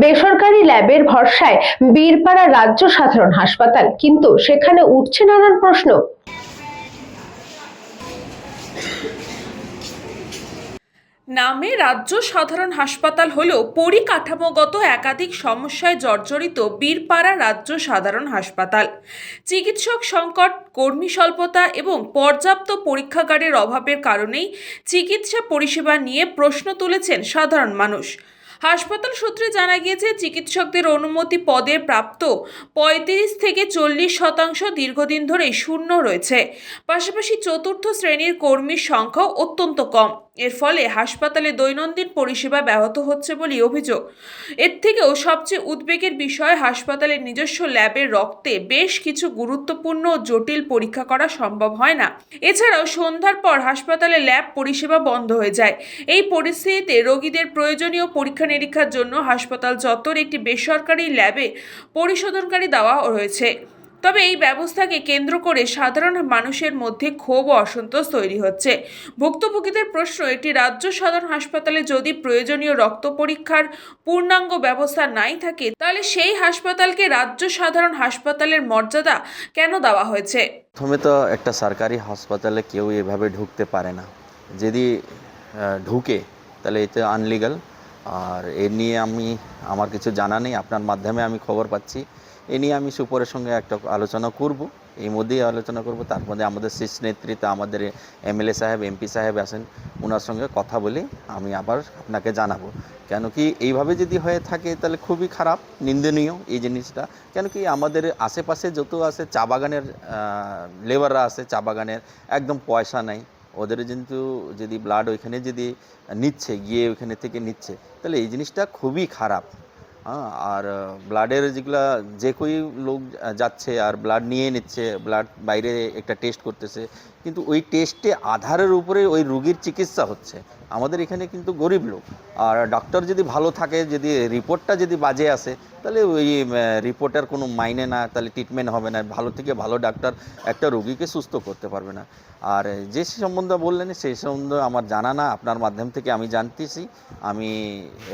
বেসরকারি ল্যাবের ভরসায় বীরপাড়া রাজ্য সাধারণ হাসপাতাল, কিন্তু সেখানে উঠছে নানান প্রশ্ন। নামে রাজ্য সাধারণ হাসপাতাল হলেও পরিকাঠামোগত একাধিক সমস্যায় জর্জরিত বীরপাড়া রাজ্য সাধারণ হাসপাতাল। চিকিৎসক সংকট, কর্মী স্বল্পতা এবং পর্যাপ্ত পরীক্ষাগারের অভাবের কারণেই চিকিৎসা পরিষেবা নিয়ে প্রশ্ন তুলেছেন সাধারণ মানুষ। হাসপাতাল সূত্রে জানা গিয়েছে, চিকিৎসকদের অনুমতি পদে প্রাপ্ত 35 থেকে 40% দীর্ঘদিন ধরেই শূন্য রয়েছে। পাশাপাশি চতুর্থ শ্রেণীর কর্মীর সংখ্যাও অত্যন্ত কম। এর ফলে হাসপাতালে দৈনন্দিন পরিষেবা ব্যাহত হচ্ছে বলে অভিযোগ। এর থেকেও সবচেয়ে উদ্বেগের বিষয়, হাসপাতালের নিজস্ব ল্যাবের রক্তে বেশ কিছু গুরুত্বপূর্ণ ও জটিল পরীক্ষা করা সম্ভব হয় না। এছাড়াও সন্ধ্যার পর হাসপাতালে ল্যাব পরিষেবা বন্ধ হয়ে যায়। এই পরিস্থিতিতে রোগীদের প্রয়োজনীয় পরীক্ষা নিরীক্ষার জন্য হাসপাতাল চত্বরে একটি বেসরকারি ল্যাবে পরিশোধনকারী দেওয়া হয়েছে। তবে এই ব্যবস্থাকে কেন্দ্র করে সাধারণ মানুষের মধ্যে ক্ষোভ ও অসন্তোষ তৈরি হচ্ছে। ভুক্তভোগীদের প্রশ্ন, এটি রাজ্য সাধারণ হাসপাতালে যদি প্রয়োজনীয় রক্ত পরীক্ষার পূর্ণাঙ্গ ব্যবস্থা নাই থাকে, তাহলে সেই হাসপাতালকে রাজ্য সাধারণ হাসপাতালের মর্যাদা কেন দেওয়া হয়েছে? প্রথমে তো একটা সরকারি হাসপাতালে কেউ এভাবে ঢুকতে পারে না। যদি ঢুকে তাহলে এতে আনলিগাল। আর এ নিয়ে আমার কিছু জানা নেই, আপনার মাধ্যমে আমি খবর পাচ্ছি। এ নিয়ে আমি সুপরের সঙ্গে একটা আলোচনা করব, এই মধ্যেই আলোচনা করব। তার মধ্যে আমাদের শীর্ষ নেতৃত্বে আমাদের এমএলএ সাহেব, এমপি সাহেব আছেন, ওনার সঙ্গে কথা বলে আমি আবার আপনাকে জানাবো। কেন কি এইভাবে যদি হয়ে থাকে তাহলে খুবই খারাপ, নিন্দনীয় এই জিনিসটা। কেন কি আমাদের আশেপাশে যত আছে চা বাগানের লেবাররা আছে, চা বাগানের একদম পয়সা নাই, ওদের কিন্তু যদি ব্লাড ওইখানে যদি নিচ্ছে, গিয়ে ওইখানে থেকে নিচ্ছে, তাহলে এই জিনিসটা খুবই খারাপ। আর ব্লাডের যেগুলা যে কই লোক যাচ্ছে আর ব্লাড নিয়ে নিচ্ছে, ব্লাড বাইরে একটা টেস্ট করতেছে, কিন্তু ওই টেস্টে আধারের উপরে ওই রোগীর চিকিৎসা হচ্ছে। আমাদের এখানে কিন্তু গরিব লোক, আর ডক্টর যদি ভালো থাকে, যদি রিপোর্টটা যদি বাজে আসে, তাহলে ওই রিপোর্টের কোনো মাইনে না, তাহলে ট্রিটমেন্ট হবে না। ভালো থেকে ভালো ডাক্তার একটা রোগীকে সুস্থ করতে পারবে না। আর যে সম্বন্ধে বললেন সেই সম্বন্ধে আমার জানা না, আপনার মাধ্যম থেকে আমি জানতেছি। আমি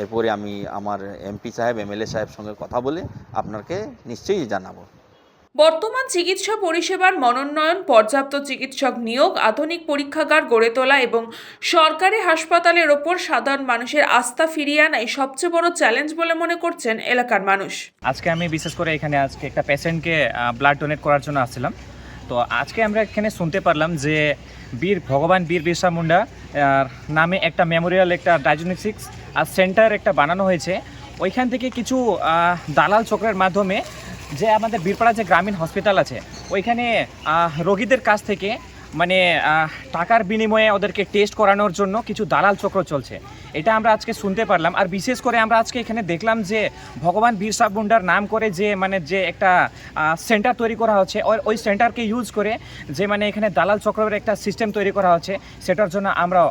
এরপরে আমার এমপি সাহেব, এমএলএ সাহেব সঙ্গে কথা বলে আপনাকে নিশ্চয়ই জানাবো। বর্তমান চিকিৎসা পরিষেবার মনোন্নয়ন, পর্যাপ্ত চিকিৎসক নিয়োগ, আধুনিক পরীক্ষাগার গড়ে তোলা এবং সরকারি হাসপাতালের ওপর সাধারণ মানুষের আস্থা ফিরিয়ে আনাই সবচেয়ে বড় চ্যালেঞ্জ বলে মনে করছেন এলাকার মানুষ। আজকে আমি বিশেষ করে এখানে একটা পেশেন্টকে ব্লাড ডোনেট করার জন্য আসছিলাম। তো আজকে আমরা এখানে শুনতে পারলাম যে ভগবান বীর বিরসা মুন্ডা নামে একটা মেমোরিয়াল, একটা ডায়াগনস্টিক্স সেন্টার একটা বানানো হয়েছে। ওইখান থেকে কিছু দালাল চক্রের মাধ্যমে যে আমাদের বীরপাড়া যে গ্রামীণ হসপিটাল আছে, ওইখানে রোগীদের কাছ থেকে মানে টাকার বিনিময়ে ওদেরকে টেস্ট করানোর জন্য কিছু দালাল চক্র চলছে। এটা আমরা আজকে শুনতে পারলাম। আর বিশেষ করে আমরা আজকে এখানে দেখলাম যে ভগবান বিরসা মুন্ডার নাম করে যে একটা সেন্টার তৈরি করা হচ্ছে, ওই সেন্টারকে ইউজ করে যে এখানে দালাল চক্রের একটা সিস্টেম তৈরি করা হচ্ছে, সেটার জন্য আমরা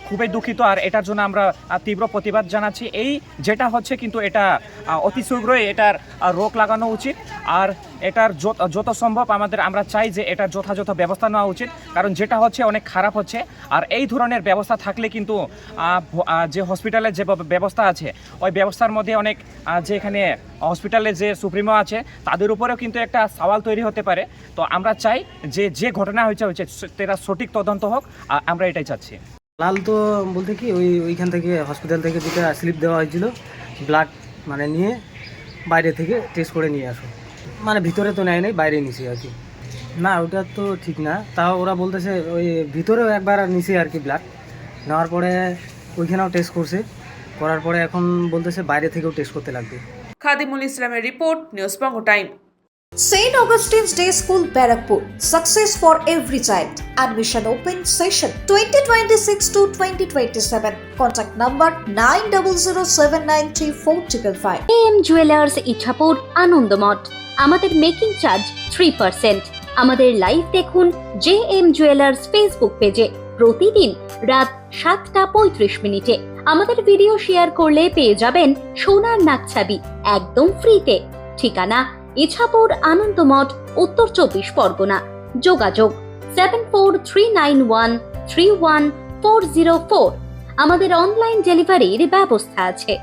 খুবই দুঃখিত। আর এটার জন্য আমরা তীব্র প্রতিবাদ জানাচ্ছি। এই যেটা হচ্ছে কিন্তু এটা অতি শীঘ্রই এটার রোক লাগানো উচিত। আর এটার যত সম্ভব আমরা চাই যে এটার যথাযথ ব্যবস্থা নেওয়া উচিত, কারণ যেটা হচ্ছে অনেক খারাপ হচ্ছে। আর এই ধরনের ব্যবস্থা থাকলে কিন্তু যে হসপিটালের যে ব্যবস্থা আছে, ওই ব্যবস্থার মধ্যে অনেক যে এখানে হসপিটালের যে সুপ্রিমো আছে তাদের উপরেও কিন্তু একটা সওয়াল তৈরি হতে পারে। তো আমরা চাই যে ঘটনা হয়েছে সেটা সঠিক তদন্ত হোক, আমরা এটাই চাচ্ছি। লাল তো বলতে কি ওইখান থেকে হসপিটাল থেকে যেটা স্লিপ দেওয়া হয়েছিল, ব্লাড নিয়ে বাইরে থেকে টেস্ট করে নিয়ে আসো, ভিতরে তো নেয় নাই, বাইরে নিছি আর কি। না, ওটা তো ঠিক না। তাও ওরা বলতেছে ওই ভিতরেও একবার নিছে আর কি, ব্লাড নেওয়ার পরে ওইখানেও টেস্ট করছে, করার পরে এখন বলতেছে বাইরে থেকেও টেস্ট করতে লাগবে। খাদিমুল ইসলামের report, news Banga time. St. Augustine's Day School, Barakpur. Success for every child. Admission open session 2026 to 2027. Contact number 9007934555. AM Jewelers Ichapur Anandamath. আমাদের মেকিং চার্জ 3%। আমাদের লাইভ দেখুন JM Jewelers ফেসবুক পেজে প্রতিদিন রাত 7:35 আমাদের ভিডিও শেয়ার করলে পেয়ে যাবেন সোনার নাকছাবি একদম ফ্রিতে। ঠিকানা ইছাপুর আনন্দমঠ, উত্তর 24 পরগনা। যোগাযোগ 7439131404। আমাদের অনলাইন ডেলিভারির ব্যবস্থা আছে।